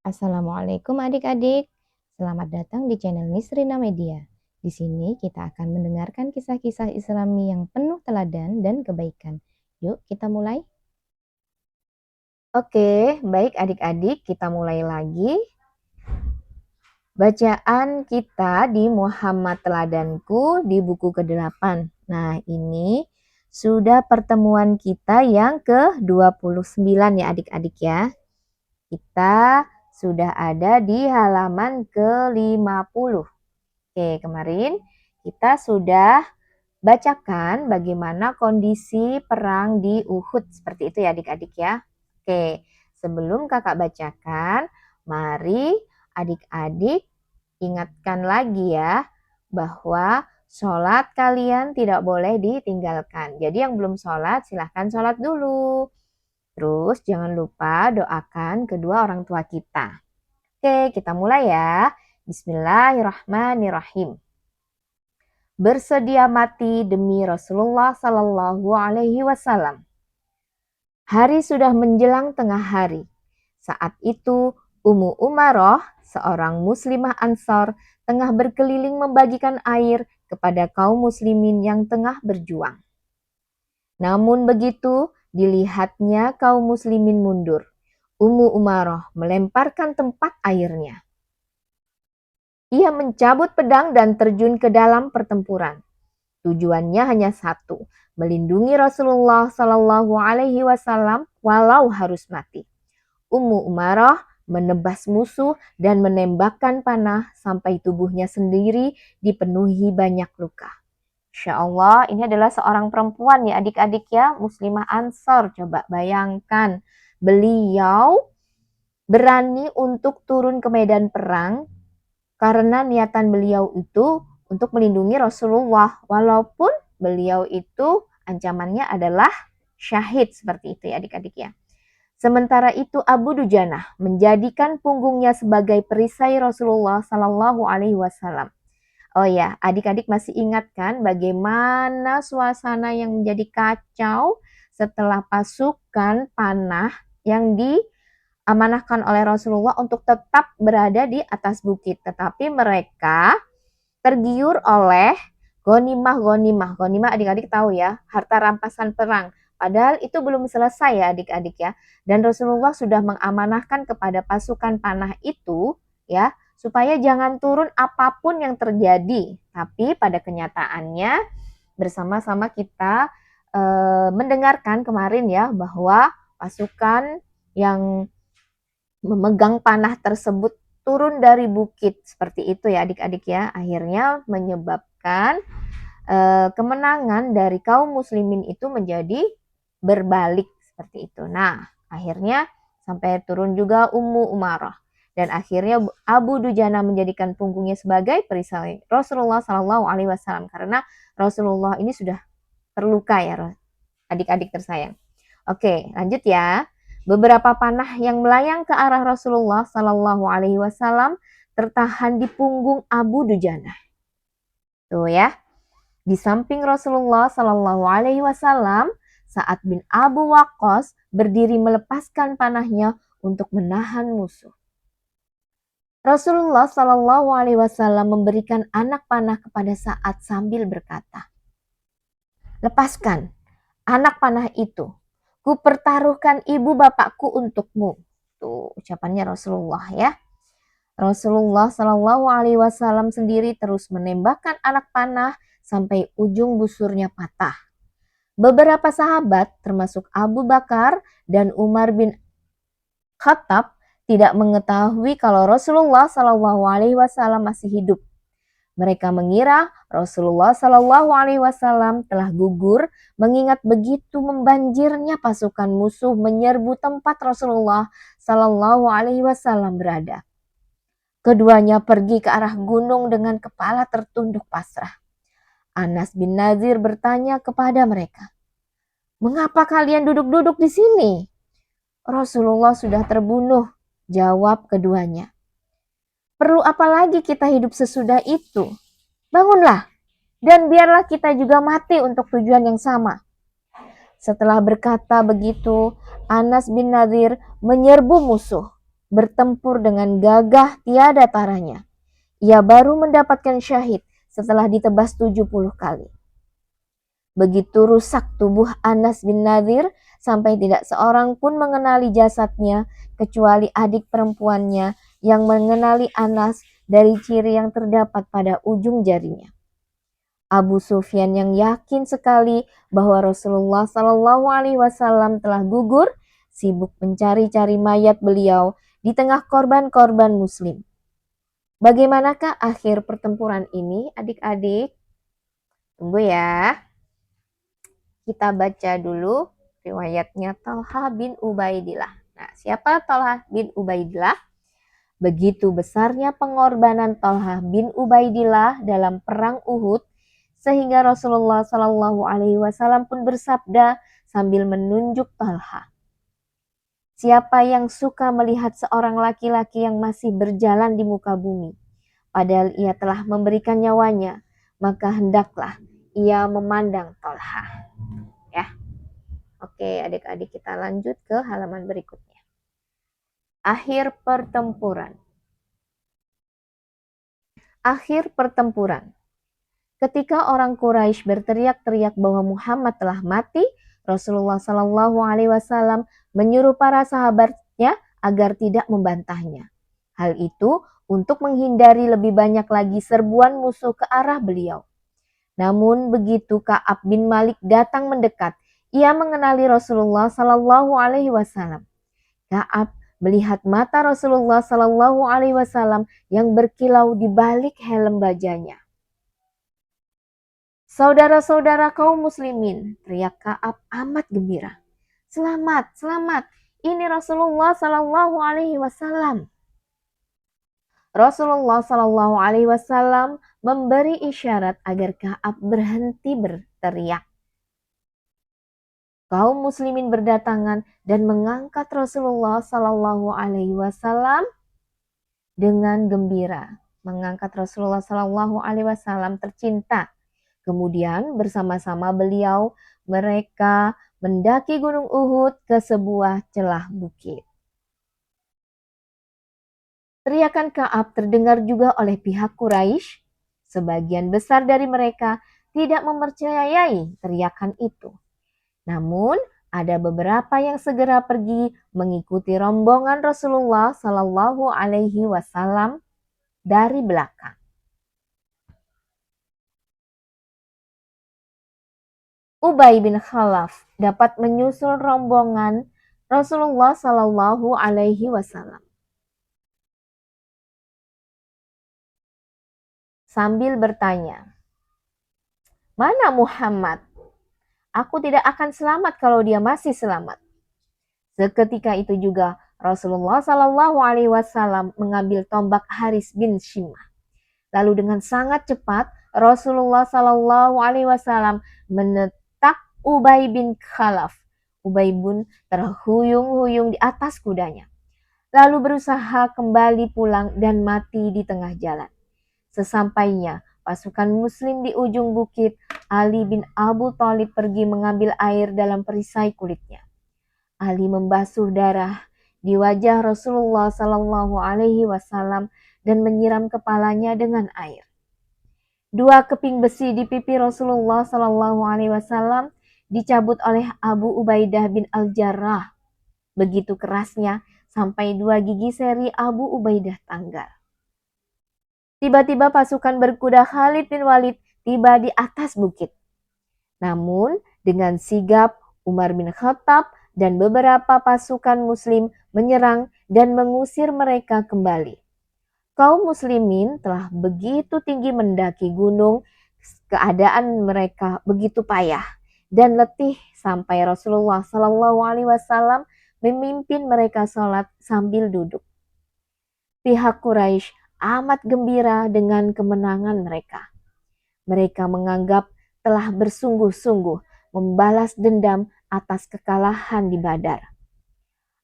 Assalamualaikum adik-adik. Selamat datang di channel Nisrina Media. Di sini kita akan mendengarkan kisah-kisah Islami yang penuh teladan dan kebaikan. Yuk kita mulai. Oke, baik adik-adik, kita mulai lagi. Bacaan kita di Muhammad Teladanku di buku ke-8. Nah, ini sudah pertemuan kita yang ke-29 ya adik-adik ya. Kita sudah ada di halaman ke-50. Oke, kemarin kita sudah bacakan bagaimana kondisi perang di Uhud. Seperti itu ya adik-adik ya. Oke, sebelum kakak bacakan, mari adik-adik ingatkan lagi ya bahwa sholat kalian tidak boleh ditinggalkan. Jadi yang belum sholat silahkan sholat dulu. Terus jangan lupa doakan kedua orang tua kita. Oke, kita mulai ya. Bismillahirrahmanirrahim. Bersedia mati demi Rasulullah Sallallahu Alaihi Wasallam. Hari sudah menjelang tengah hari. Saat itu Ummu Umaroh, seorang muslimah Ansor, tengah berkeliling membagikan air kepada kaum muslimin yang tengah berjuang. Namun begitu, dilihatnya kaum muslimin mundur. Ummu Umaroh melemparkan tempat airnya. Ia mencabut pedang dan terjun ke dalam pertempuran. Tujuannya hanya satu, melindungi Rasulullah Shallallahu Alaihi Wasallam walau harus mati. Ummu Umaroh menebas musuh dan menembakkan panah sampai tubuhnya sendiri dipenuhi banyak luka. Insya Allah, ini adalah seorang perempuan ya adik-adik ya, muslimah Ansor. Coba bayangkan, beliau berani untuk turun ke medan perang karena niatan beliau itu untuk melindungi Rasulullah, walaupun beliau itu ancamannya adalah syahid, seperti itu ya adik-adik ya. Sementara itu Abu Dujanah menjadikan punggungnya sebagai perisai Rasulullah Sallallahu Alaihi Wasallam. Oh ya, adik-adik masih ingat kan bagaimana suasana yang menjadi kacau setelah pasukan panah yang diamanahkan oleh Rasulullah untuk tetap berada di atas bukit. Tetapi mereka tergiur oleh gonimah. Gonimah adik-adik tahu ya, harta rampasan perang. Padahal itu belum selesai ya adik-adik ya. Dan Rasulullah sudah mengamanahkan kepada pasukan panah itu ya, supaya jangan turun apapun yang terjadi. Tapi pada kenyataannya bersama-sama kita mendengarkan kemarin ya bahwa pasukan yang memegang panah tersebut turun dari bukit seperti itu ya adik-adik ya. Akhirnya menyebabkan kemenangan dari kaum muslimin itu menjadi berbalik seperti itu. Nah, akhirnya sampai turun juga Ummu Umaroh. Dan akhirnya Abu Dujana menjadikan punggungnya sebagai perisai Rasulullah Sallallahu Alaihi Wasallam karena Rasulullah ini sudah terluka ya adik-adik tersayang. Oke, lanjut ya. Beberapa panah yang melayang ke arah Rasulullah Sallallahu Alaihi Wasallam tertahan di punggung Abu Dujana. Tuh ya. Di samping Rasulullah Sallallahu Alaihi Wasallam, Sa'ad bin Abu Waqqas berdiri melepaskan panahnya untuk menahan musuh. Rasulullah Shallallahu Alaihi Wasallam memberikan anak panah kepada Sa'ad sambil berkata, "Lepaskan anak panah itu. Ku pertaruhkan ibu bapakku untukmu." Tuh ucapannya Rasulullah ya. Rasulullah Shallallahu Alaihi Wasallam sendiri terus menembakkan anak panah sampai ujung busurnya patah. Beberapa sahabat termasuk Abu Bakar dan Umar bin Khattab tidak mengetahui kalau Rasulullah Shallallahu Alaihi Wasallam masih hidup. Mereka mengira Rasulullah Shallallahu Alaihi Wasallam telah gugur, mengingat begitu membanjirnya pasukan musuh menyerbu tempat Rasulullah Shallallahu Alaihi Wasallam berada. Keduanya pergi ke arah gunung dengan kepala tertunduk pasrah. Anas bin Nazir bertanya kepada mereka, "Mengapa kalian duduk-duduk di sini?" "Rasulullah sudah terbunuh," jawab keduanya. "Perlu apa lagi kita hidup sesudah itu? Bangunlah, dan biarlah kita juga mati untuk tujuan yang sama." Setelah berkata begitu, Anas bin Nadir menyerbu musuh. bertempur dengan gagah tiada taranya. Ia baru mendapatkan syahid setelah ditebas 70 kali. Begitu rusak tubuh Anas bin Nadir sampai tidak seorang pun mengenali jasadnya kecuali adik perempuannya yang mengenali Anas dari ciri yang terdapat pada ujung jarinya. Abu Sufyan yang yakin sekali bahwa Rasulullah Shallallahu Alaihi Wasallam telah gugur, sibuk mencari-cari mayat beliau di tengah korban-korban Muslim. Bagaimanakah akhir pertempuran ini, adik-adik? Tunggu ya. Kita baca dulu riwayatnya Talha bin Ubaidillah. Nah, siapa Talha bin Ubaidillah? Begitu besarnya pengorbanan Talha bin Ubaidillah dalam perang Uhud, sehingga Rasulullah Shallallahu Alaihi Wasallam pun bersabda sambil menunjuk Talha. Siapa yang suka melihat seorang laki-laki yang masih berjalan di muka bumi, padahal ia telah memberikan nyawanya, maka hendaklah ia memandang Talha. Ya. Oke, adik-adik kita lanjut ke halaman berikutnya. Akhir pertempuran. Akhir pertempuran. Ketika orang Quraisy berteriak-teriak bahwa Muhammad telah mati, Rasulullah Shallallahu Alaihi Wasallam menyuruh para sahabatnya agar tidak membantahnya. Hal itu untuk menghindari lebih banyak lagi serbuan musuh ke arah beliau. Namun begitu Ka'ab bin Malik datang mendekat, ia mengenali Rasulullah Shallallahu Alaihi Wasallam. Ka'ab melihat mata Rasulullah Shallallahu Alaihi Wasallam yang berkilau di balik helm bajanya. Saudara-saudara kaum muslimin, teriak Ka'ab amat gembira. Selamat, selamat, ini Rasulullah Shallallahu Alaihi Wasallam. Rasulullah Shallallahu Alaihi Wasallam memberi isyarat agar Ka'ab berhenti berteriak. Kaum muslimin berdatangan dan mengangkat Rasulullah Shallallahu Alaihi Wasallam dengan gembira. Mengangkat Rasulullah Shallallahu Alaihi Wasallam tercinta. Kemudian bersama-sama beliau mereka mendaki Gunung Uhud ke sebuah celah bukit. Teriakan Ka'ab terdengar juga oleh pihak Quraisy. Sebagian besar dari mereka tidak mempercayai teriakan itu. Namun, ada beberapa yang segera pergi mengikuti rombongan Rasulullah Shallallahu Alaihi Wasallam dari belakang. Ubay bin Khalaf dapat menyusul rombongan Rasulullah Shallallahu Alaihi Wasallam sambil bertanya, "Mana Muhammad? Aku tidak akan selamat kalau dia masih selamat." Seketika itu juga Rasulullah Shallallahu Alaihi Wasallam mengambil tombak Haris bin Shimah. Lalu dengan sangat cepat Rasulullah Shallallahu Alaihi Wasallam menetak Ubay bin Khalaf. Ubay pun terhuyung-huyung di atas kudanya. Lalu berusaha kembali pulang dan mati di tengah jalan. Sesampainya pasukan muslim di ujung bukit, Ali bin Abu Thalib pergi mengambil air dalam perisai kulitnya. Ali membasuh darah di wajah Rasulullah Shallallahu Alaihi Wasallam dan menyiram kepalanya dengan air. Dua keping besi di pipi Rasulullah Shallallahu Alaihi Wasallam dicabut oleh Abu Ubaidah bin Al-Jarrah. Begitu kerasnya sampai dua gigi seri Abu Ubaidah tanggal. Tiba-tiba pasukan berkuda Khalid bin Walid tiba di atas bukit. Namun dengan sigap Umar bin Khattab dan beberapa pasukan muslim menyerang dan mengusir mereka kembali. Kaum muslimin telah begitu tinggi mendaki gunung, keadaan mereka begitu payah dan letih sampai Rasulullah Shallallahu Alaihi Wasallam memimpin mereka sholat sambil duduk. Pihak Quraisy amat gembira dengan kemenangan mereka. Mereka menganggap telah bersungguh-sungguh membalas dendam atas kekalahan di Badar.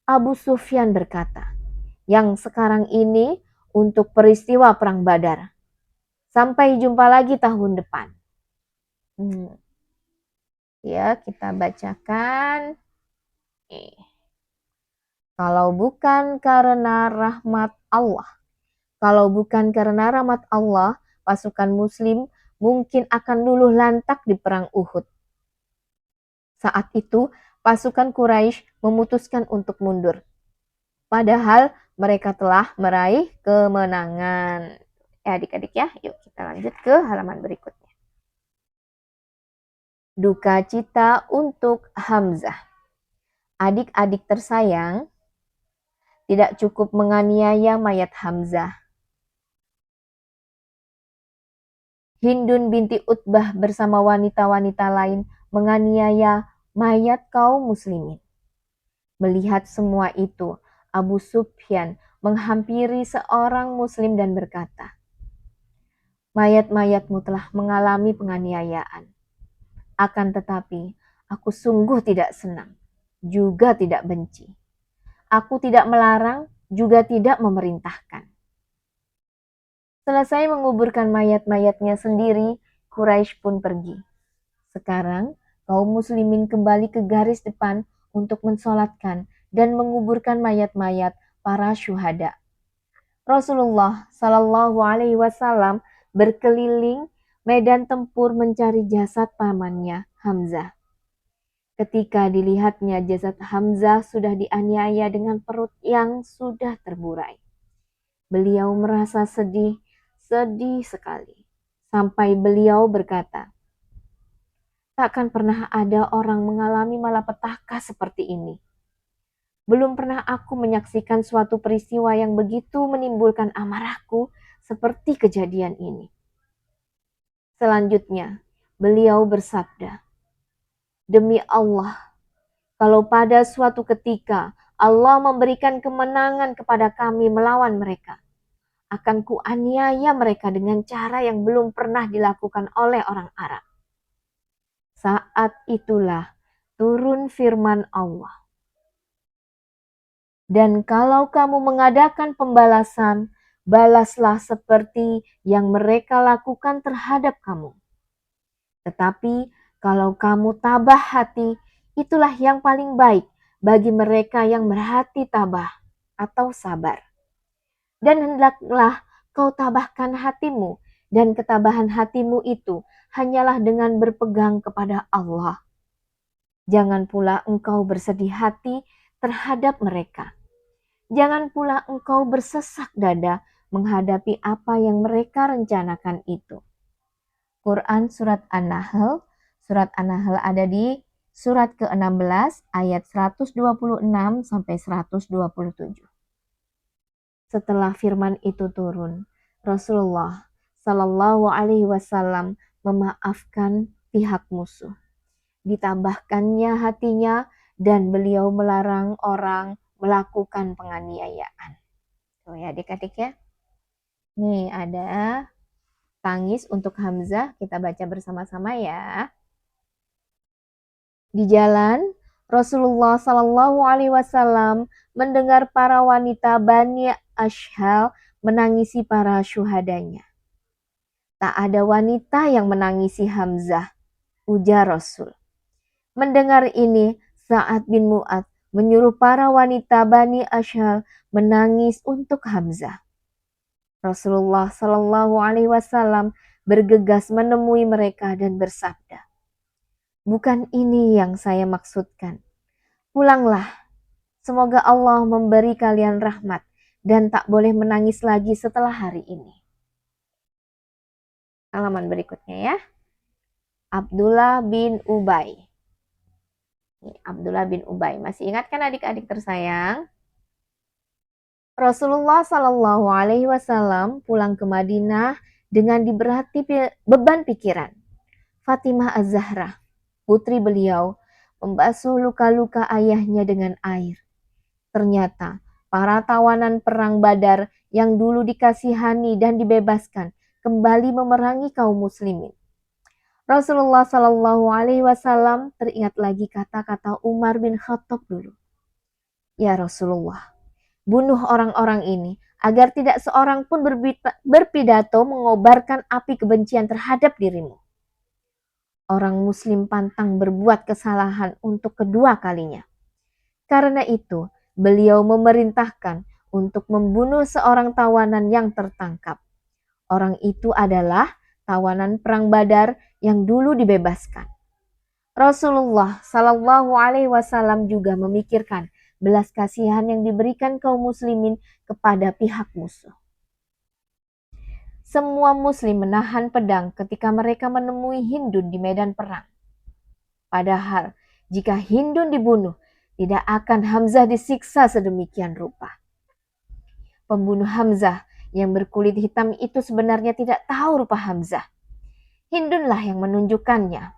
Abu Sufyan berkata, "Yang sekarang ini untuk peristiwa perang Badar. Sampai jumpa lagi tahun depan." Ya, kita bacakan. Kalau bukan karena rahmat Allah, pasukan Muslim mungkin akan luluh lantak di perang Uhud. Saat itu, pasukan Quraisy memutuskan untuk mundur. Padahal mereka telah meraih kemenangan. Adik-adik ya, yuk kita lanjut ke halaman berikutnya. Duka cita untuk Hamzah. Adik-adik tersayang, tidak cukup menganiaya mayat Hamzah. Hindun binti Utbah bersama wanita-wanita lain menganiaya mayat kaum muslimin. Melihat semua itu, Abu Sufyan menghampiri seorang muslim dan berkata, "Mayat-mayatmu telah mengalami penganiayaan. Akan tetapi, aku sungguh tidak senang, juga tidak benci. Aku tidak melarang, juga tidak memerintahkan." Selesai menguburkan mayat-mayatnya sendiri, Quraisy pun pergi. Sekarang, kaum muslimin kembali ke garis depan untuk mensolatkan dan menguburkan mayat-mayat para syuhada. Rasulullah Shallallahu Alaihi Wasallam berkeliling medan tempur mencari jasad pamannya Hamzah. Ketika dilihatnya jasad Hamzah sudah dianiaya dengan perut yang sudah terburai. Beliau merasa sedih sekali. Sampai beliau berkata, "Takkan pernah ada orang mengalami malapetaka seperti ini. Belum pernah aku menyaksikan suatu peristiwa yang begitu menimbulkan amarahku seperti kejadian ini." Selanjutnya, beliau bersabda, "Demi Allah, kalau pada suatu ketika Allah memberikan kemenangan kepada kami melawan mereka, akan kuaniaya mereka dengan cara yang belum pernah dilakukan oleh orang Arab." Saat itulah turun firman Allah, "Dan kalau kamu mengadakan pembalasan, balaslah seperti yang mereka lakukan terhadap kamu. Tetapi kalau kamu tabah hati, itulah yang paling baik bagi mereka yang berhati tabah atau sabar. Dan hendaklah kau tabahkan hatimu, dan ketabahan hatimu itu hanyalah dengan berpegang kepada Allah. Jangan pula engkau bersedih hati terhadap mereka. Jangan pula engkau bersesak dada menghadapi apa yang mereka rencanakan itu." Quran Surat An-Nahl. Surat An-Nahl ada di surat ke-16 ayat 126 sampai 127. Setelah firman itu turun, Rasulullah Shallallahu Alaihi Wasallam memaafkan pihak musuh. Ditambahkannya hatinya dan beliau melarang orang melakukan penganiayaan. Tuh ya adik-adik ya. Nih ada tangis untuk Hamzah, kita baca bersama-sama ya. Di jalan, Rasulullah Shallallahu Alaihi Wasallam mendengar para wanita Bani Ashhal menangisi para syuhadanya. "Tak ada wanita yang menangisi Hamzah," ujar Rasul. Mendengar ini, Sa'ad bin Mu'adz menyuruh para wanita Bani Ashhal menangis untuk Hamzah. Rasulullah Shallallahu Alaihi Wasallam bergegas menemui mereka dan bersabda, "Bukan ini yang saya maksudkan. Pulanglah. Semoga Allah memberi kalian rahmat dan tak boleh menangis lagi setelah hari ini." Halaman berikutnya ya. Abdullah bin Ubay. Abdullah bin Ubay. Masih ingat kan adik-adik tersayang? Rasulullah Shallallahu Alaihi Wasallam pulang ke Madinah dengan diberati beban pikiran. Fatimah Az-Zahra, putri beliau, membasuh luka-luka ayahnya dengan air. Ternyata para tawanan perang Badar yang dulu dikasihani dan dibebaskan kembali memerangi kaum muslimin. Rasulullah Shallallahu Alaihi Wasallam teringat lagi kata-kata Umar bin Khattab dulu. "Ya Rasulullah, bunuh orang-orang ini agar tidak seorang pun berpidato mengobarkan api kebencian terhadap dirimu." Orang muslim pantang berbuat kesalahan untuk kedua kalinya. Karena itu, beliau memerintahkan untuk membunuh seorang tawanan yang tertangkap. Orang itu adalah tawanan perang Badar yang dulu dibebaskan. Rasulullah Shallallahu Alaihi Wasallam juga memikirkan belas kasihan yang diberikan kaum muslimin kepada pihak musuh. Semua muslim menahan pedang ketika mereka menemui Hindun di medan perang. Padahal jika Hindun dibunuh, tidak akan Hamzah disiksa sedemikian rupa. Pembunuh Hamzah yang berkulit hitam itu sebenarnya tidak tahu rupa Hamzah. Hindunlah yang menunjukkannya.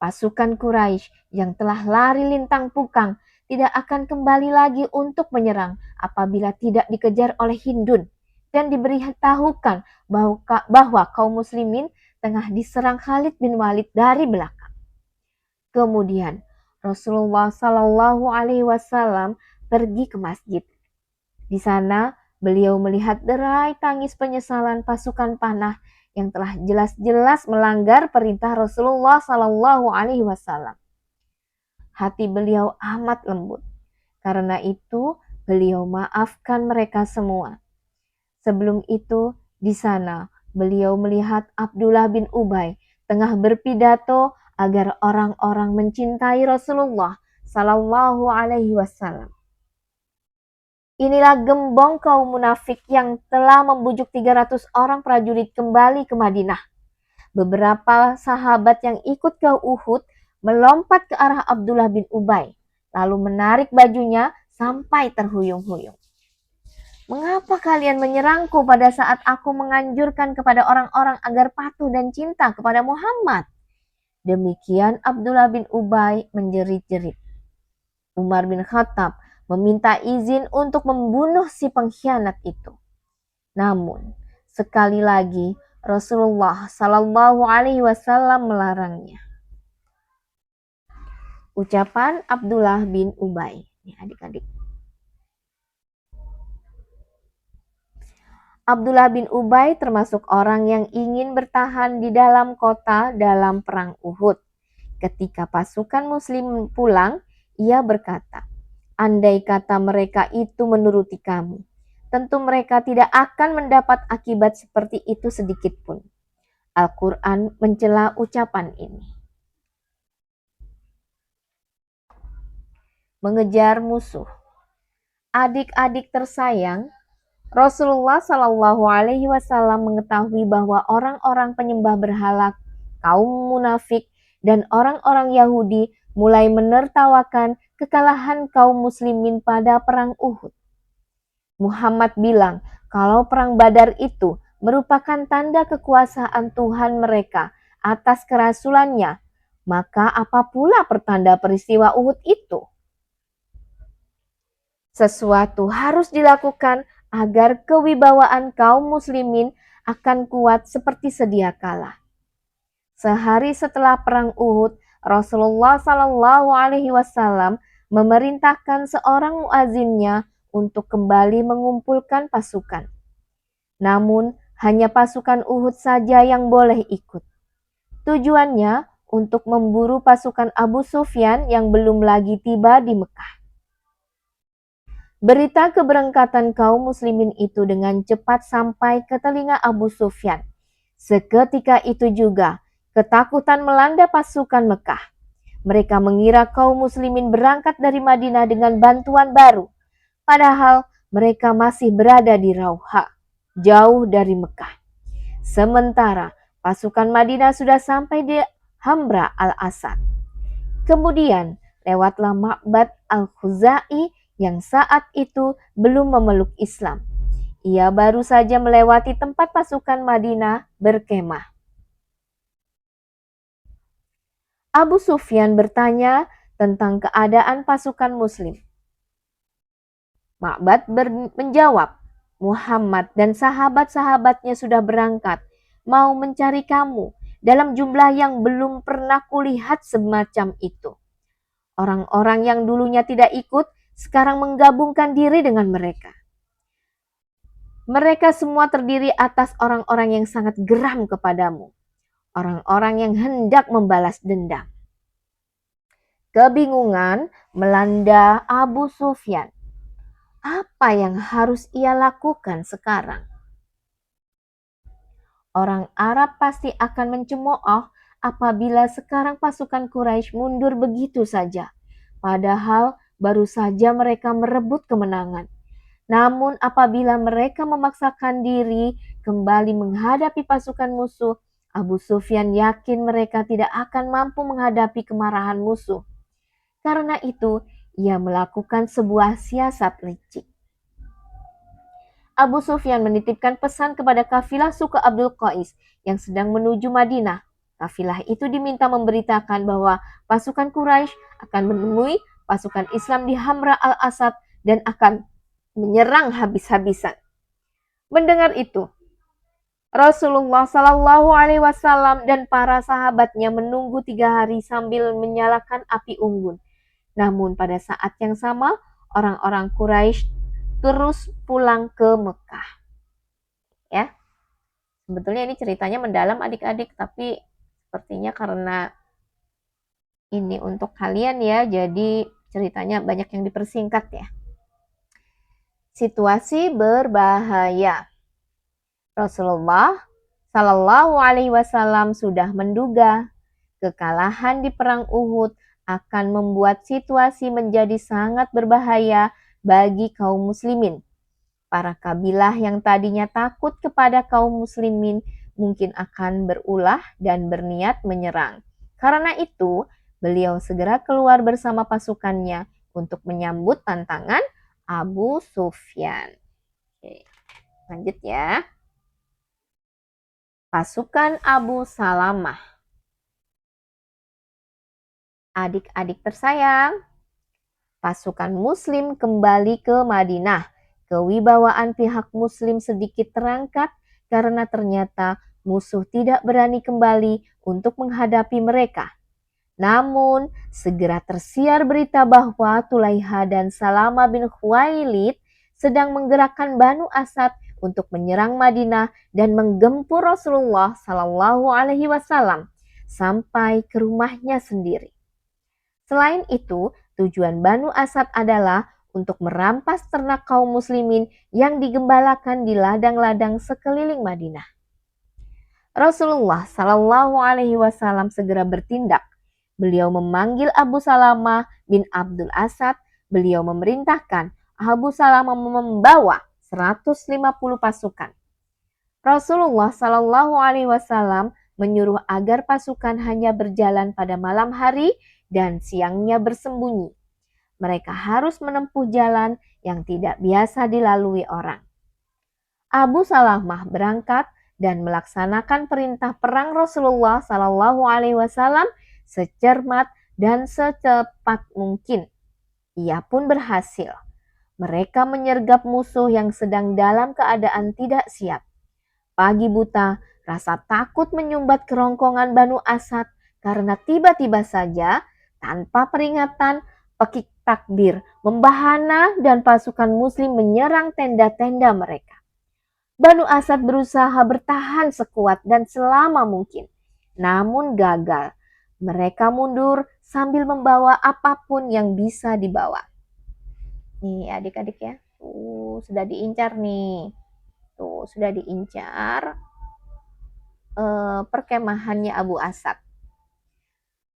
Pasukan Quraisy yang telah lari lintang pukang tidak akan kembali lagi untuk menyerang apabila tidak dikejar oleh Hindun dan diberitahukan bahwa kaum muslimin tengah diserang Khalid bin Walid dari belakang. Kemudian Rasulullah Shallallahu Alaihi Wasallam pergi ke masjid. Di sana beliau melihat derai tangis penyesalan pasukan panah yang telah jelas-jelas melanggar perintah Rasulullah Shallallahu Alaihi Wasallam. Hati beliau amat lembut. Karena itu beliau maafkan mereka semua. Sebelum itu di sana beliau melihat Abdullah bin Ubay tengah berpidato agar orang-orang mencintai Rasulullah Shallallahu Alaihi Wasallam. Inilah gembong kaum munafik yang telah membujuk 300 orang prajurit kembali ke Madinah. Beberapa sahabat yang ikut ke Uhud melompat ke arah Abdullah bin Ubay, lalu menarik bajunya sampai terhuyung-huyung. Mengapa kalian menyerangku pada saat aku menganjurkan kepada orang-orang agar patuh dan cinta kepada Muhammad? Demikian Abdullah bin Ubay menjerit-jerit. Umar bin Khattab meminta izin untuk membunuh si pengkhianat itu. Namun, sekali lagi Rasulullah Shallallahu Alaihi Wasallam melarangnya. Ucapan Abdullah bin Ubay. Nih adik-adik. Abdullah bin Ubay termasuk orang yang ingin bertahan di dalam kota dalam perang Uhud. Ketika pasukan muslim pulang, ia berkata, andai kata mereka itu menuruti kami, tentu mereka tidak akan mendapat akibat seperti itu sedikit pun. Al-Quran mencela ucapan ini. Mengejar musuh. Adik-adik tersayang, Rasulullah Shallallahu Alaihi Wasallam mengetahui bahwa orang-orang penyembah berhala, kaum munafik, dan orang-orang Yahudi mulai menertawakan kekalahan kaum muslimin pada perang Uhud. Muhammad bilang kalau perang Badar itu merupakan tanda kekuasaan Tuhan mereka atas kerasulannya, maka apa pula pertanda peristiwa Uhud itu? Sesuatu harus dilakukan agar kewibawaan kaum muslimin akan kuat seperti sedia kala. Sehari setelah perang Uhud, Rasulullah Shallallahu Alaihi Wasallam memerintahkan seorang muazinnya untuk kembali mengumpulkan pasukan. Namun, hanya pasukan Uhud saja yang boleh ikut. Tujuannya untuk memburu pasukan Abu Sufyan yang belum lagi tiba di Mekah. Berita keberangkatan kaum muslimin itu dengan cepat sampai ke telinga Abu Sufyan. Seketika itu juga, ketakutan melanda pasukan Mekah. Mereka mengira kaum muslimin berangkat dari Madinah dengan bantuan baru. Padahal mereka masih berada di Rauha, jauh dari Mekah. Sementara pasukan Madinah sudah sampai di Hamra al-Asad. Kemudian lewatlah Ma'bad al-Khuzai yang saat itu belum memeluk Islam. Ia baru saja melewati tempat pasukan Madinah berkemah. Abu Sufyan bertanya tentang keadaan pasukan muslim. Ma'bad menjawab, Muhammad dan sahabat-sahabatnya sudah berangkat, mau mencari kamu dalam jumlah yang belum pernah kulihat semacam itu. Orang-orang yang dulunya tidak ikut, sekarang menggabungkan diri dengan mereka. Mereka semua terdiri atas orang-orang yang sangat geram kepadamu. Orang-orang yang hendak membalas dendam. Kebingungan melanda Abu Sufyan. Apa yang harus ia lakukan sekarang? Orang Arab pasti akan mencemooh apabila sekarang pasukan Quraisy mundur begitu saja. Padahal baru saja mereka merebut kemenangan. Namun apabila mereka memaksakan diri kembali menghadapi pasukan musuh, Abu Sufyan yakin mereka tidak akan mampu menghadapi kemarahan musuh. Karena itu, ia melakukan sebuah siasat licik. Abu Sufyan menitipkan pesan kepada kafilah suku Abdul Qais yang sedang menuju Madinah. Kafilah itu diminta memberitakan bahwa pasukan Quraisy akan menemui pasukan Islam di Hamra al-Asad dan akan menyerang habis-habisan. Mendengar itu, Rasulullah Shallallahu Alaihi Wasallam dan para sahabatnya menunggu 3 hari sambil menyalakan api unggun. Namun pada saat yang sama, orang-orang Quraisy terus pulang ke Mekah. Ya, sebetulnya ini ceritanya mendalam adik-adik, tapi sepertinya karena ini untuk kalian ya, jadi ceritanya banyak yang dipersingkat ya. Situasi berbahaya. Rasulullah Shallallahu Alaihi Wasallam sudah menduga kekalahan di perang Uhud akan membuat situasi menjadi sangat berbahaya bagi kaum muslimin. Para kabilah yang tadinya takut kepada kaum muslimin mungkin akan berulah dan berniat menyerang. Karena itu, beliau segera keluar bersama pasukannya untuk menyambut tantangan Abu Sufyan. Oke, lanjut ya. Pasukan Abu Salamah. Adik-adik tersayang, pasukan muslim kembali ke Madinah. Kewibawaan pihak muslim sedikit terangkat karena ternyata musuh tidak berani kembali untuk menghadapi mereka. Namun, segera tersiar berita bahwa Tulaiha dan Salama bin Khuwailid sedang menggerakkan Banu Asad untuk menyerang Madinah dan menggempur Rasulullah Shallallahu Alaihi Wasallam sampai ke rumahnya sendiri. Selain itu, tujuan Banu Asad adalah untuk merampas ternak kaum muslimin yang digembalakan di ladang-ladang sekeliling Madinah. Rasulullah Shallallahu Alaihi Wasallam segera bertindak. Beliau memanggil Abu Salamah bin Abdul Asad. Beliau memerintahkan Abu Salamah membawa 150 pasukan. Rasulullah Shallallahu Alaihi Wasallam menyuruh agar pasukan hanya berjalan pada malam hari dan siangnya bersembunyi. Mereka harus menempuh jalan yang tidak biasa dilalui orang. Abu Salamah berangkat dan melaksanakan perintah perang Rasulullah Shallallahu Alaihi Wasallam secermat dan secepat mungkin. Ia pun berhasil. Mereka menyergap musuh yang sedang dalam keadaan tidak siap. Pagi buta, rasa takut menyumbat kerongkongan Banu Asad karena tiba-tiba saja, tanpa peringatan, pekik takbir membahana dan pasukan muslim menyerang tenda-tenda mereka. Banu Asad berusaha bertahan sekuat dan selama mungkin, namun gagal. Mereka mundur sambil membawa apapun yang bisa dibawa. Nih adik-adik ya, sudah diincar nih. Sudah diincar perkemahannya Abu Asad.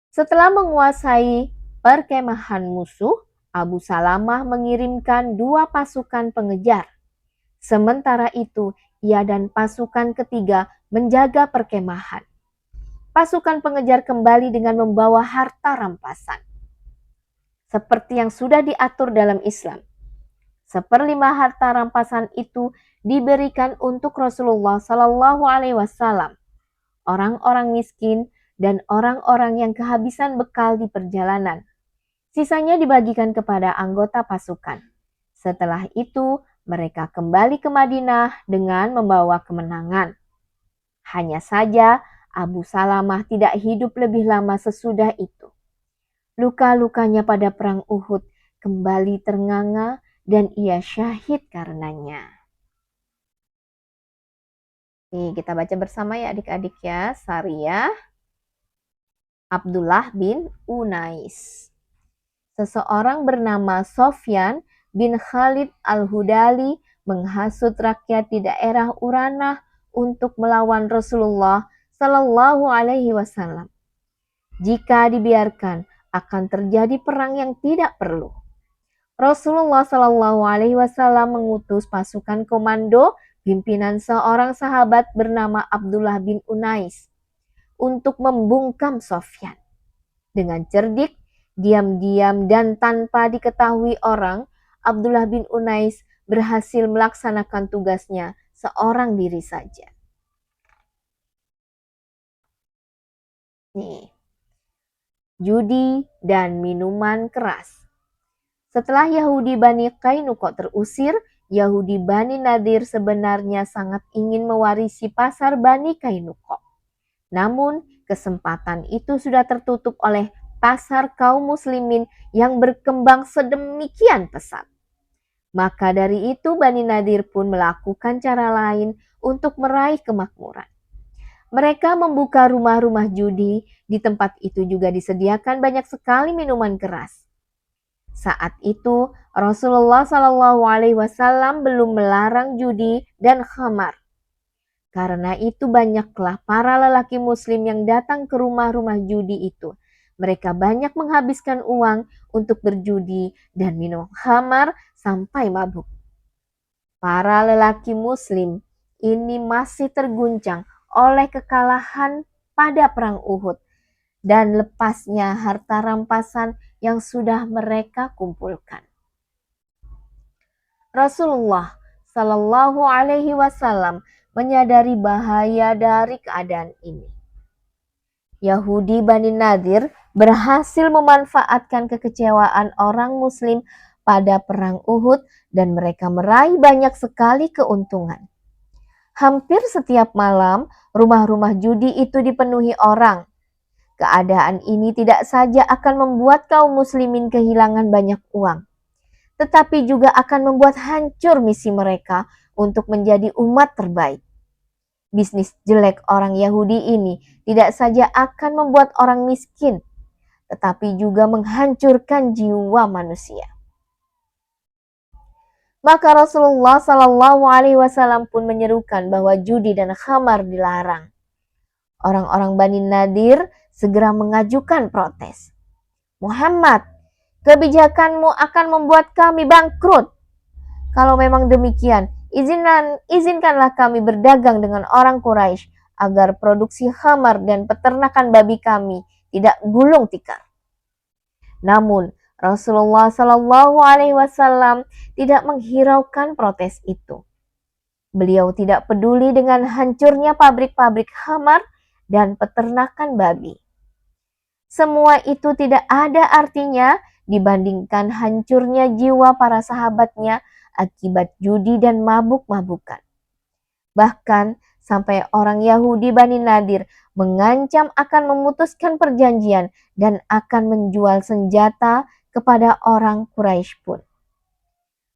Setelah menguasai perkemahan musuh, Abu Salamah mengirimkan 2 pasukan pengejar. Sementara itu, ia dan pasukan ketiga menjaga perkemahan. Pasukan pengejar kembali dengan membawa harta rampasan. Seperti yang sudah diatur dalam Islam. 1/5 harta rampasan itu diberikan untuk Rasulullah Shallallahu Alaihi Wasallam, orang-orang miskin dan orang-orang yang kehabisan bekal di perjalanan. Sisanya dibagikan kepada anggota pasukan. Setelah itu, mereka kembali ke Madinah dengan membawa kemenangan. Hanya saja, Abu Salamah tidak hidup lebih lama sesudah itu. Luka-lukanya pada perang Uhud kembali ternganga dan ia syahid karenanya. Nih, kita baca bersama ya adik-adik ya. Sariyah Abdullah bin Unais. Seseorang bernama Sofyan bin Khalid al-Hudali menghasut rakyat di daerah Uranah untuk melawan Rasulullah Sallallahu Alaihi Wasallam. Jika dibiarkan, akan terjadi perang yang tidak perlu. Rasulullah Sallallahu Alaihi Wasallam mengutus pasukan komando pimpinan seorang sahabat bernama Abdullah bin Unais untuk membungkam Sofyan. Dengan cerdik, diam-diam dan tanpa diketahui orang, Abdullah bin Unais berhasil melaksanakan tugasnya seorang diri saja. Nih, judi dan minuman keras. Setelah Yahudi Bani Qainuqa terusir, Yahudi Bani Nadir sebenarnya sangat ingin mewarisi pasar Bani Qainuqa. Namun, kesempatan itu sudah tertutup oleh pasar kaum muslimin yang berkembang sedemikian pesat. Maka dari itu Bani Nadir pun melakukan cara lain untuk meraih kemakmuran. Mereka membuka rumah-rumah judi, di tempat itu juga disediakan banyak sekali minuman keras. Saat itu Rasulullah Shallallahu Alaihi Wasallam belum melarang judi dan khamar. Karena itu banyaklah para lelaki muslim yang datang ke rumah-rumah judi itu. Mereka banyak menghabiskan uang untuk berjudi dan minum khamar sampai mabuk. Para lelaki muslim ini masih terguncang oleh kekalahan pada perang Uhud dan lepasnya harta rampasan yang sudah mereka kumpulkan. Rasulullah Shallallahu Alaihi Wasallam menyadari bahaya dari keadaan ini. Yahudi Bani Nadir berhasil memanfaatkan kekecewaan orang Muslim pada perang Uhud dan mereka meraih banyak sekali keuntungan. Hampir setiap malam, rumah-rumah judi itu dipenuhi orang. Keadaan ini tidak saja akan membuat kaum muslimin kehilangan banyak uang, tetapi juga akan membuat hancur misi mereka untuk menjadi umat terbaik. Bisnis jelek orang Yahudi ini tidak saja akan membuat orang miskin, tetapi juga menghancurkan jiwa manusia. Maka Rasulullah Shallallahu Alaihi Wasallam pun menyerukan bahwa judi dan khamar dilarang. Orang-orang Bani Nadir segera mengajukan protes. Muhammad, kebijakanmu akan membuat kami bangkrut. Kalau memang demikian, izinkanlah kami berdagang dengan orang Quraisy agar produksi khamar dan peternakan babi kami tidak gulung tikar. Namun, Rasulullah Shallallahu Alaihi Wasallam tidak menghiraukan protes itu. Beliau tidak peduli dengan hancurnya pabrik-pabrik khamar dan peternakan babi. Semua itu tidak ada artinya dibandingkan hancurnya jiwa para sahabatnya akibat judi dan mabuk-mabukan. Bahkan sampai orang Yahudi Bani Nadir mengancam akan memutuskan perjanjian dan akan menjual senjata kepada orang Quraisy pun.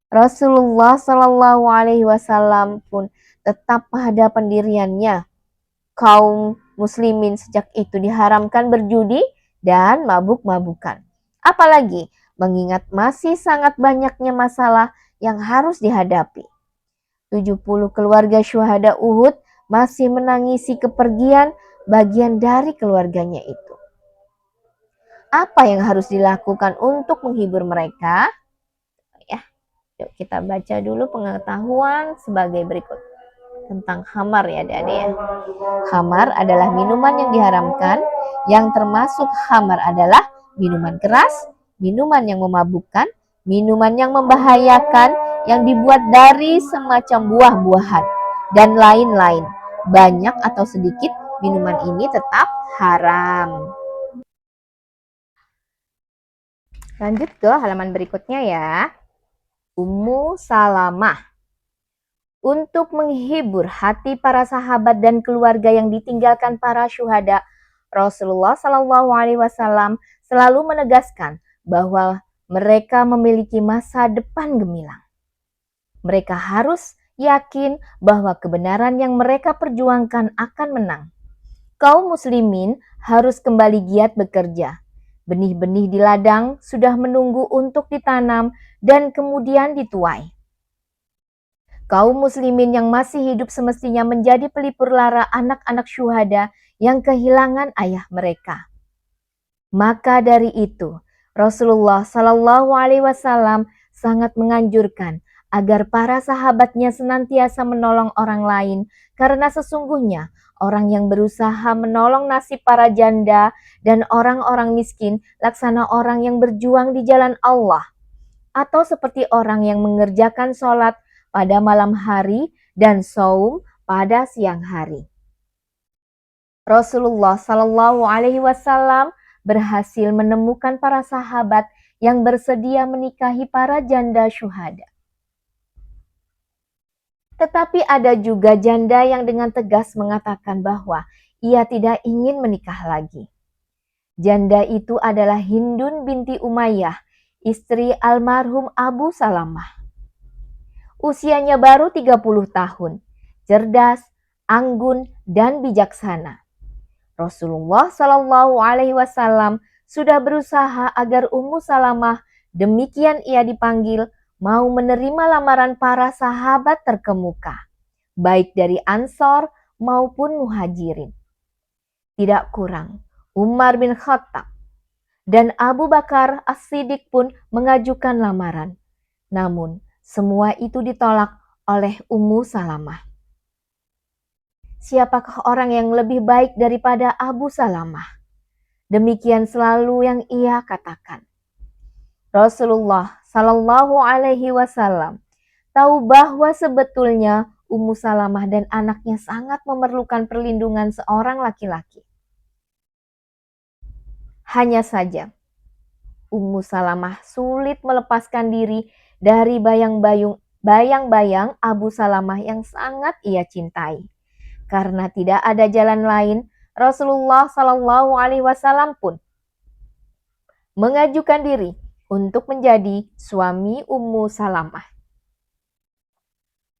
Rasulullah Shallallahu Alaihi Wasallam pun tetap pada pendiriannya. Kaum muslimin sejak itu diharamkan berjudi dan mabuk-mabukan. Apalagi mengingat masih sangat banyaknya masalah yang harus dihadapi. 70 keluarga syuhada Uhud masih menangisi kepergian bagian dari keluarganya itu. Apa yang harus dilakukan untuk menghibur mereka? Ya, yuk kita baca dulu pengetahuan sebagai berikut. Tentang khamar ya adik-adik ya. Khamar adalah minuman yang diharamkan, yang termasuk khamar adalah minuman keras, minuman yang memabukkan, minuman yang membahayakan, yang dibuat dari semacam buah-buahan, dan lain-lain. Banyak atau sedikit, minuman ini tetap haram. Lanjut ke halaman berikutnya ya. Ummu Salamah. Untuk menghibur hati para sahabat dan keluarga yang ditinggalkan para syuhada, Rasulullah Shallallahu Alaihi Wasallam selalu menegaskan bahwa mereka memiliki masa depan gemilang. Mereka harus yakin bahwa kebenaran yang mereka perjuangkan akan menang. Kaum muslimin harus kembali giat bekerja. Benih-benih di ladang sudah menunggu untuk ditanam dan kemudian dituai. Kaum muslimin yang masih hidup semestinya menjadi pelipur lara anak-anak syuhada yang kehilangan ayah mereka. Maka dari itu, Rasulullah Shallallahu Alaihi Wasallam sangat menganjurkan agar para sahabatnya senantiasa menolong orang lain, karena sesungguhnya orang yang berusaha menolong nasib para janda dan orang-orang miskin laksana orang yang berjuang di jalan Allah, atau seperti orang yang mengerjakan sholat pada malam hari dan saum pada siang hari. Rasulullah Shallallahu Alaihi Wasallam berhasil menemukan para sahabat yang bersedia menikahi para janda syuhada. Tetapi ada juga janda yang dengan tegas mengatakan bahwa ia tidak ingin menikah lagi. Janda itu adalah Hindun binti Umayyah, istri almarhum Abu Salamah. Usianya baru 30 tahun, cerdas, anggun, dan bijaksana. Rasulullah Shallallahu Alaihi Wasallam sudah berusaha agar Ummu Salamah, demikian ia dipanggil, mau menerima lamaran para sahabat terkemuka, baik dari Ansor maupun Muhajirin. Tidak kurang, Umar bin Khattab dan Abu Bakar As-Siddiq pun mengajukan lamaran. Namun, semua itu ditolak oleh Ummu Salamah. Siapakah orang yang lebih baik daripada Abu Salamah? Demikian selalu yang ia katakan. Rasulullah Shallallahu Alaihi Wasallam tahu bahwa sebetulnya Ummu Salamah dan anaknya sangat memerlukan perlindungan seorang laki-laki. Hanya saja, Ummu Salamah sulit melepaskan diri dari bayang-bayang Abu Salamah yang sangat ia cintai. Karena tidak ada jalan lain, Rasulullah Shallallahu Alaihi Wasallam pun mengajukan diri untuk menjadi suami Ummu Salamah.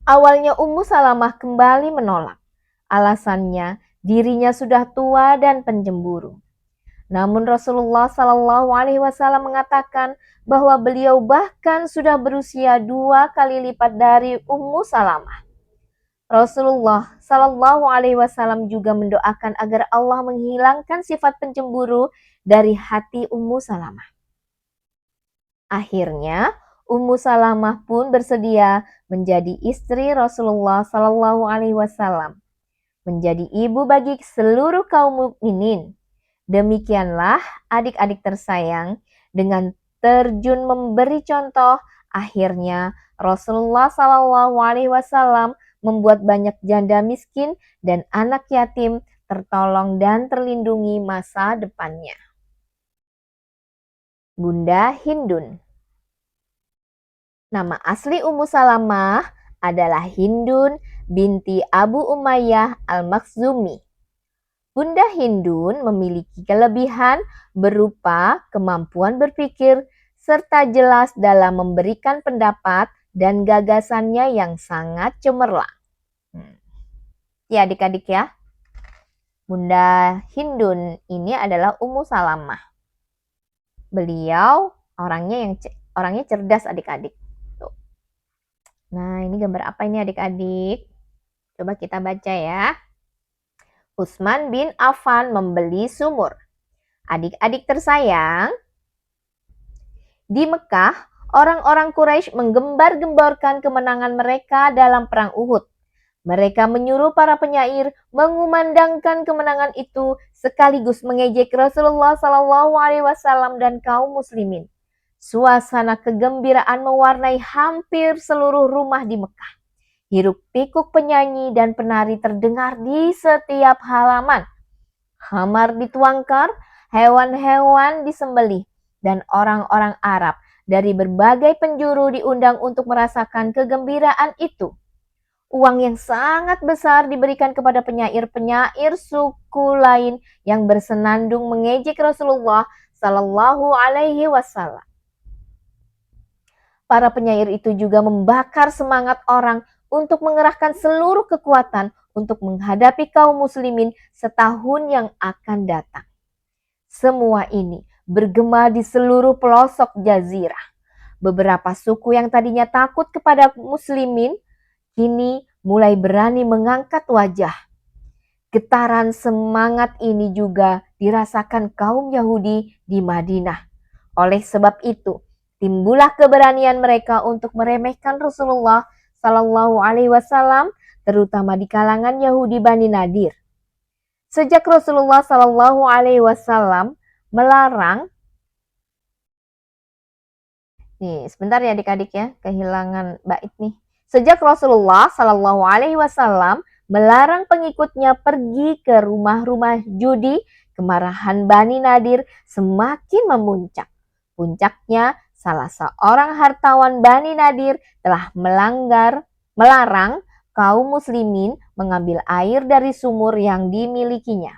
Awalnya Ummu Salamah kembali menolak. Alasannya dirinya sudah tua dan pencemburu. Namun Rasulullah Shallallahu Alaihi Wasallam mengatakan bahwa beliau bahkan sudah berusia 2 kali lipat dari Ummu Salamah. Rasulullah Shallallahu Alaihi Wasallam juga mendoakan agar Allah menghilangkan sifat pencemburu dari hati Ummu Salamah. Akhirnya, Ummu Salamah pun bersedia menjadi istri Rasulullah Shallallahu Alaihi Wasallam, menjadi ibu bagi seluruh kaum mukminin. Demikianlah adik-adik tersayang, dengan terjun memberi contoh, akhirnya Rasulullah Shallallahu Alaihi Wasallam membuat banyak janda miskin dan anak yatim tertolong dan terlindungi masa depannya. Bunda Hindun. Nama asli Ummu Salamah adalah Hindun binti Abu Umayyah Al-Makhzumi. Bunda Hindun memiliki kelebihan berupa kemampuan berpikir serta jelas dalam memberikan pendapat dan gagasannya yang sangat cemerlang. Ya adik-adik ya, Bunda Hindun ini adalah Ummu Salamah. Beliau orangnya cerdas adik-adik. Nah, ini gambar apa ini adik-adik? Coba kita baca ya. Utsman bin Affan membeli sumur. Adik-adik tersayang, di Mekah, orang-orang Quraisy menggembar-gemborkan kemenangan mereka dalam perang Uhud. Mereka menyuruh para penyair mengumandangkan kemenangan itu sekaligus mengejek Rasulullah Shallallahu Alaihi Wasallam dan kaum muslimin. Suasana kegembiraan mewarnai hampir seluruh rumah di Mekah. Hiruk pikuk penyanyi dan penari terdengar di setiap halaman. Khamar dituangkan, hewan-hewan disembelih, dan orang-orang Arab dari berbagai penjuru diundang untuk merasakan kegembiraan itu. Uang yang sangat besar diberikan kepada penyair-penyair suku lain yang bersenandung mengejek Rasulullah Shallallahu Alaihi Wasallam. Para penyair itu juga membakar semangat orang untuk mengerahkan seluruh kekuatan untuk menghadapi kaum muslimin setahun yang akan datang. Semua ini bergema di seluruh pelosok jazirah. Beberapa suku yang tadinya takut kepada muslimin, kini mulai berani mengangkat wajah. Getaran semangat ini juga dirasakan kaum Yahudi di Madinah. Oleh sebab itu, timbullah keberanian mereka untuk meremehkan Rasulullah Sallallahu Alaihi Wasallam, terutama di kalangan Yahudi Bani Nadir. Sejak Rasulullah Sallallahu Alaihi Wasallam melarang, nih sebentar ya adik-adik ya, kehilangan bait nih. Sejak Rasulullah Sallallahu Alaihi Wasallam melarang pengikutnya pergi ke rumah-rumah judi, kemarahan Bani Nadir semakin memuncak. Puncaknya, salah seorang hartawan Bani Nadir telah melarang kaum muslimin mengambil air dari sumur yang dimilikinya.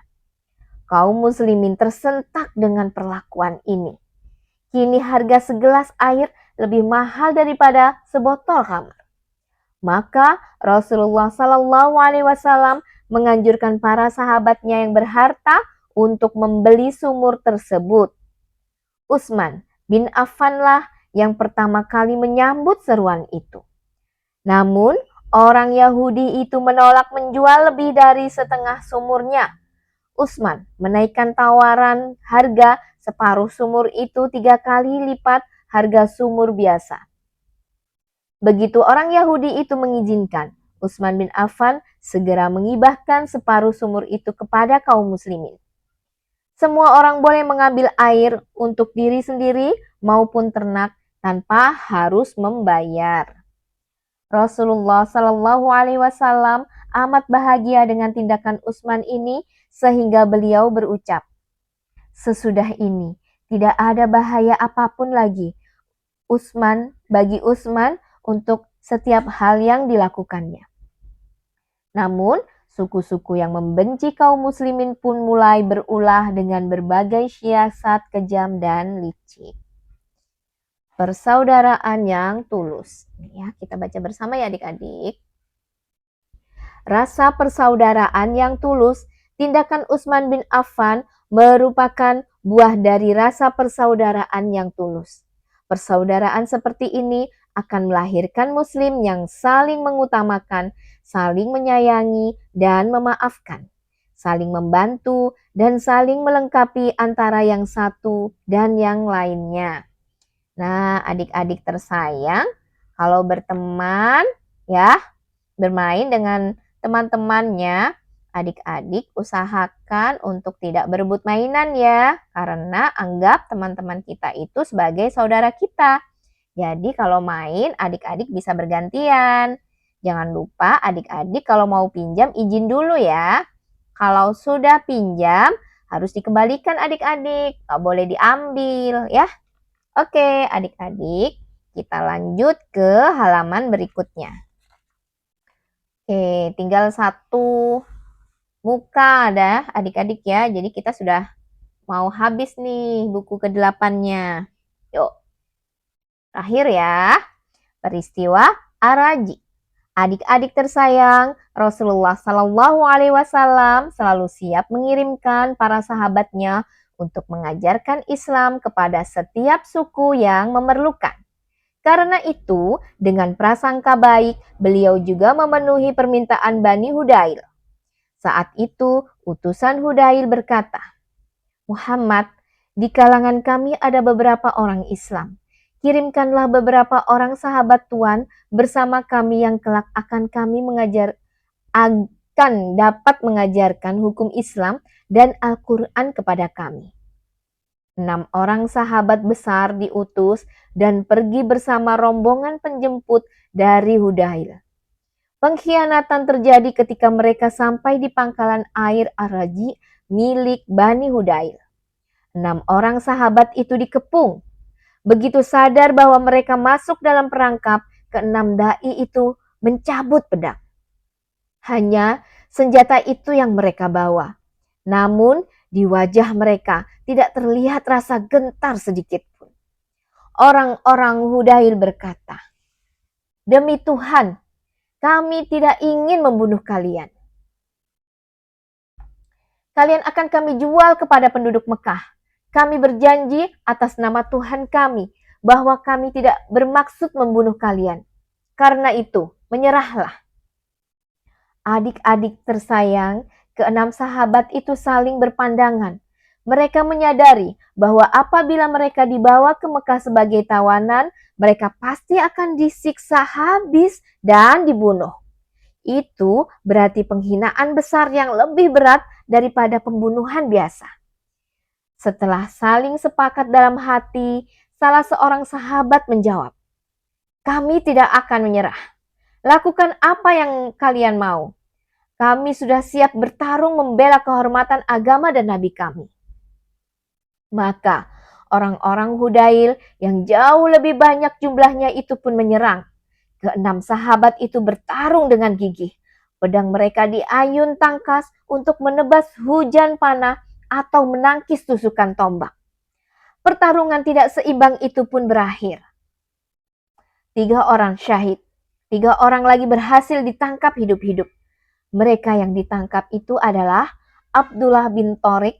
Kaum muslimin tersentak dengan perlakuan ini. Kini harga segelas air lebih mahal daripada sebotol khamr. Maka Rasulullah Sallallahu Alaihi Wasallam menganjurkan para sahabatnya yang berharta untuk membeli sumur tersebut. Utsman bin Affan lah yang pertama kali menyambut seruan itu. Namun, orang Yahudi itu menolak menjual lebih dari setengah sumurnya. Utsman menaikkan tawaran harga separuh sumur itu 3 kali lipat harga sumur biasa. Begitu orang Yahudi itu mengizinkan, Utsman bin Affan segera mengibahkan separuh sumur itu kepada kaum muslimin. Semua orang boleh mengambil air untuk diri sendiri maupun ternak tanpa harus membayar. Rasulullah Shallallahu Alaihi Wasallam amat bahagia dengan tindakan Utsman ini sehingga beliau berucap, sesudah ini tidak ada bahaya apapun lagi bagi Utsman untuk setiap hal yang dilakukannya. Namun, suku-suku yang membenci kaum muslimin pun mulai berulah dengan berbagai siasat kejam dan licik. Persaudaraan yang tulus. Ya, kita baca bersama ya adik-adik. Rasa persaudaraan yang tulus, tindakan Utsman bin Affan merupakan buah dari rasa persaudaraan yang tulus. Persaudaraan seperti ini akan melahirkan muslim yang saling mengutamakan, saling menyayangi dan memaafkan, saling membantu dan saling melengkapi antara yang satu dan yang lainnya. Nah, adik-adik tersayang, kalau berteman ya, bermain dengan teman-temannya, adik-adik usahakan untuk tidak berebut mainan ya, karena anggap teman-teman kita itu sebagai saudara kita. Jadi kalau main, adik-adik bisa bergantian. Jangan lupa adik-adik kalau mau pinjam izin dulu ya. Kalau sudah pinjam, harus dikembalikan adik-adik, nggak boleh diambil ya. Oke, adik-adik, kita lanjut ke halaman berikutnya. Oke, tinggal satu muka ada adik-adik ya. Jadi kita sudah mau habis nih buku ke-8-nya. Yuk. Terakhir ya, peristiwa Ar-Raji. Adik-adik tersayang, Rasulullah Shallallahu Alaihi Wasallam selalu siap mengirimkan para sahabatnya untuk mengajarkan Islam kepada setiap suku yang memerlukan. Karena itu, dengan prasangka baik, beliau juga memenuhi permintaan Bani Hudail. Saat itu, utusan Hudail berkata, Muhammad, di kalangan kami ada beberapa orang Islam. Kirimkanlah beberapa orang sahabat Tuhan bersama kami yang kelak akan dapat mengajarkan hukum Islam dan Al-Quran kepada kami. 6 orang sahabat besar diutus dan pergi bersama rombongan penjemput dari Hudail. Pengkhianatan terjadi ketika mereka sampai di pangkalan air Ar-Raji milik Bani Hudail. 6 orang sahabat itu dikepung. Begitu sadar bahwa mereka masuk dalam perangkap, ke-6 dai itu mencabut pedang. Hanya senjata itu yang mereka bawa. Namun di wajah mereka tidak terlihat rasa gentar sedikit pun. Orang-orang Hudail berkata, demi Tuhan, kami tidak ingin membunuh kalian. Kalian akan kami jual kepada penduduk Mekah. Kami berjanji atas nama Tuhan kami bahwa kami tidak bermaksud membunuh kalian. Karena itu, menyerahlah. Adik-adik tersayang, keenam sahabat itu saling berpandangan. Mereka menyadari bahwa apabila mereka dibawa ke Mekah sebagai tawanan, mereka pasti akan disiksa habis dan dibunuh. Itu berarti penghinaan besar yang lebih berat daripada pembunuhan biasa. Setelah saling sepakat dalam hati, salah seorang sahabat menjawab, "Kami tidak akan menyerah. Lakukan apa yang kalian mau. Kami sudah siap bertarung membela kehormatan agama dan nabi kami." Maka orang-orang Hudail yang jauh lebih banyak jumlahnya itu pun menyerang. Keenam sahabat itu bertarung dengan gigih. Pedang mereka diayun tangkas untuk menebas hujan panah atau menangkis tusukan tombak. Pertarungan tidak seimbang itu pun berakhir. 3 orang syahid, 3 orang lagi berhasil ditangkap hidup-hidup. Mereka yang ditangkap itu adalah Abdullah bin Tariq,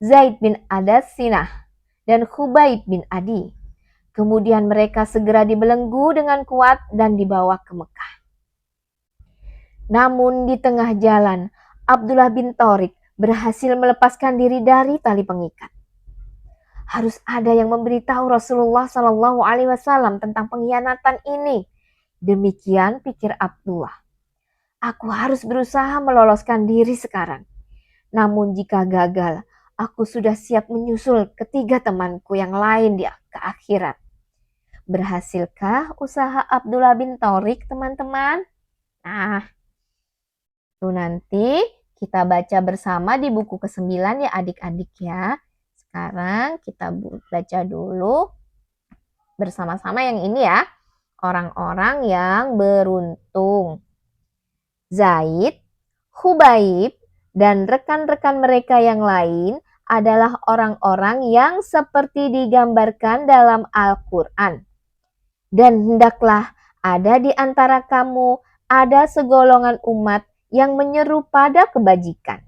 Zaid bin Adas Sinah, dan Khubaib bin Adi. Kemudian mereka segera dibelenggu dengan kuat dan dibawa ke Mekah. Namun di tengah jalan, Abdullah bin Tariq berhasil melepaskan diri dari tali pengikat. Harus ada yang memberitahu Rasulullah Shallallahu Alaihi Wasallam tentang pengkhianatan ini. Demikian pikir Abdullah. Aku harus berusaha meloloskan diri sekarang. Namun jika gagal, aku sudah siap menyusul ketiga temanku yang lain ke akhirat. Berhasilkah usaha Abdullah bin Tariq, teman-teman? Nah, itu nanti kita baca bersama di buku ke-9 ya adik-adik ya. Sekarang kita baca dulu bersama-sama yang ini ya. Orang-orang yang beruntung. Zaid, Khubaib, dan rekan-rekan mereka yang lain adalah orang-orang yang seperti digambarkan dalam Al-Quran. Dan hendaklah ada di antara kamu ada segolongan umat yang menyeru pada kebajikan,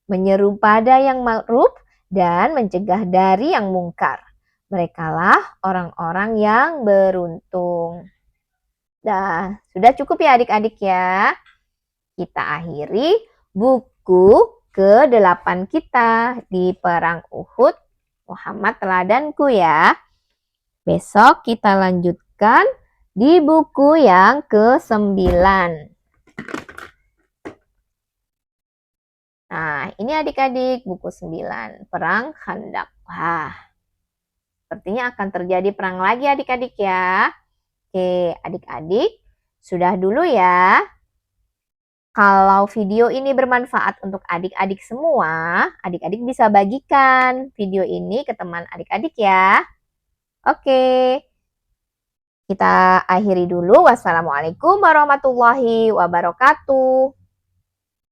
menyeru pada yang ma'ruf dan mencegah dari yang mungkar. Merekalah orang-orang yang beruntung. Dah, sudah cukup ya adik-adik ya. Kita akhiri buku ke-8 kita di Perang Uhud, Muhammad Teladanku ya. Besok kita lanjutkan di buku yang ke-9. Nah, ini adik-adik buku 9, Perang Khandaq. Wah, sepertinya akan terjadi perang lagi adik-adik ya. Oke, adik-adik, sudah dulu ya. Kalau video ini bermanfaat untuk adik-adik semua, adik-adik bisa bagikan video ini ke teman adik-adik ya. Oke, kita akhiri dulu. Wassalamualaikum warahmatullahi wabarakatuh.